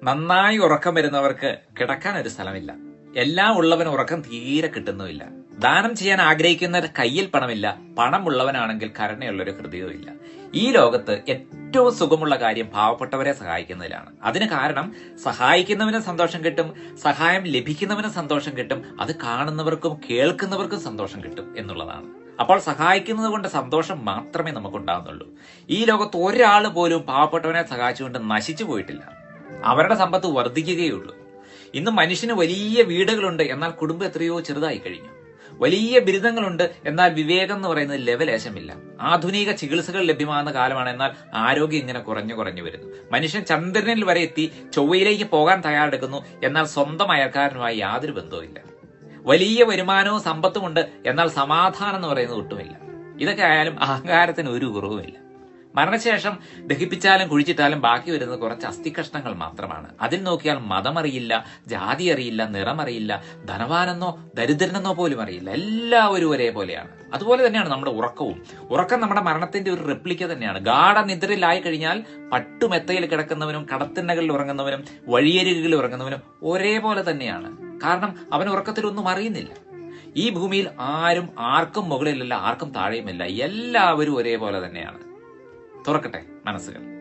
നന്നായി ഉറക്കം വരുന്നവർക്ക് കിടക്കാൻ ഒരു സ്ഥലമില്ല. എല്ലാം ഉള്ളവന് ഉറക്കം തീരെ കിട്ടുന്നുമില്ല. ദാനം ചെയ്യാൻ ആഗ്രഹിക്കുന്നവർ കയ്യിൽ പണമില്ല. പണമുള്ളവനാണെങ്കിൽ കരുണയുള്ളൊരു ഹൃദയവുമില്ല. ഈ ലോകത്ത് ഏറ്റവും സുഖമുള്ള കാര്യം പാവപ്പെട്ടവരെ സഹായിക്കുന്നതിലാണ്. അതിന് കാരണം സഹായിക്കുന്നവനും സന്തോഷം കിട്ടും, സഹായം ലഭിക്കുന്നവനും സന്തോഷം കിട്ടും, അത് കാണുന്നവർക്കും കേൾക്കുന്നവർക്കും സന്തോഷം കിട്ടും എന്നുള്ളതാണ്. അപ്പോൾ സഹായിക്കുന്നത് കൊണ്ട് സന്തോഷം മാത്രമേ നമുക്കുണ്ടാകുന്നുള്ളൂ. ഈ ലോകത്ത് ഒരാൾ പോലും പാവപ്പെട്ടവനെ സഹായിച്ചുകൊണ്ട് നശിച്ചു പോയിട്ടില്ല. അവരുടെ സമ്പത്ത് വർദ്ധിക്കുകയുള്ളൂ. ഇന്ന് മനുഷ്യന് വലിയ വീടുകളുണ്ട്, എന്നാൽ കുടുംബം എത്രയോ ചെറുതായി കഴിഞ്ഞു. വലിയ ബിരുദങ്ങളുണ്ട്, എന്നാൽ വിവേകം എന്ന് പറയുന്നത് ലെവലേശമില്ല. ആധുനിക ചികിത്സകൾ ലഭ്യമാകുന്ന കാലമാണ്, എന്നാൽ ആരോഗ്യം ഇങ്ങനെ കുറഞ്ഞു വരുന്നു. മനുഷ്യൻ ചന്ദ്രനിൽ വരെ എത്തി ചൊവ്വയിലേക്ക് പോകാൻ തയ്യാറെടുക്കുന്നു, എന്നാൽ സ്വന്തം അയൽക്കാരനുമായി യാതൊരു ബന്ധവുമില്ല. വലിയ വരുമാനവും സമ്പത്തുമുണ്ട്, എന്നാൽ സമാധാനം എന്ന് പറയുന്നത് ഒട്ടുമില്ല. ഇതൊക്കെ ആയാലും അഹങ്കാരത്തിന് ഒരു കുറവുമില്ല. മരണശേഷം ദഹിപ്പിച്ചാലും കുഴിച്ചിട്ടാലും ബാക്കി വരുന്നത് കുറച്ച് അസ്ഥികഷ്ണങ്ങൾ മാത്രമാണ്. അതിൽ നോക്കിയാൽ മതമറിയില്ല, ജാതി അറിയില്ല, നിറമറിയില്ല, ധനവാനെന്നോ ദരിദ്രനെന്നോ പോലും അറിയില്ല. എല്ലാവരും ഒരേപോലെയാണ്. അതുപോലെ തന്നെയാണ് നമ്മുടെ ഉറക്കവും. ഉറക്കം നമ്മുടെ മരണത്തിന്റെ ഒരു റെപ്ലിക്ക തന്നെയാണ്. ഗാഢനിദ്രയിലായി കഴിഞ്ഞാൽ പട്ടുമെത്തയിൽ കിടക്കുന്നവനും കടത്തിണ്ണകളിൽ ഉറങ്ങുന്നവനും വഴിയരികിൽ ഉറങ്ങുന്നവനും ഒരേപോലെ തന്നെയാണ്. കാരണം അവൻ ഉറക്കത്തിലൊന്നും അറിയുന്നില്ല. ഈ ഭൂമിയിൽ ആർക്കും മുകളിലല്ല, ആർക്കും താഴെയുമില്ല. എല്ലാവരും ഒരേപോലെ തന്നെയാണ്. തുറക്കട്ടെ മനസ്സുകൾ.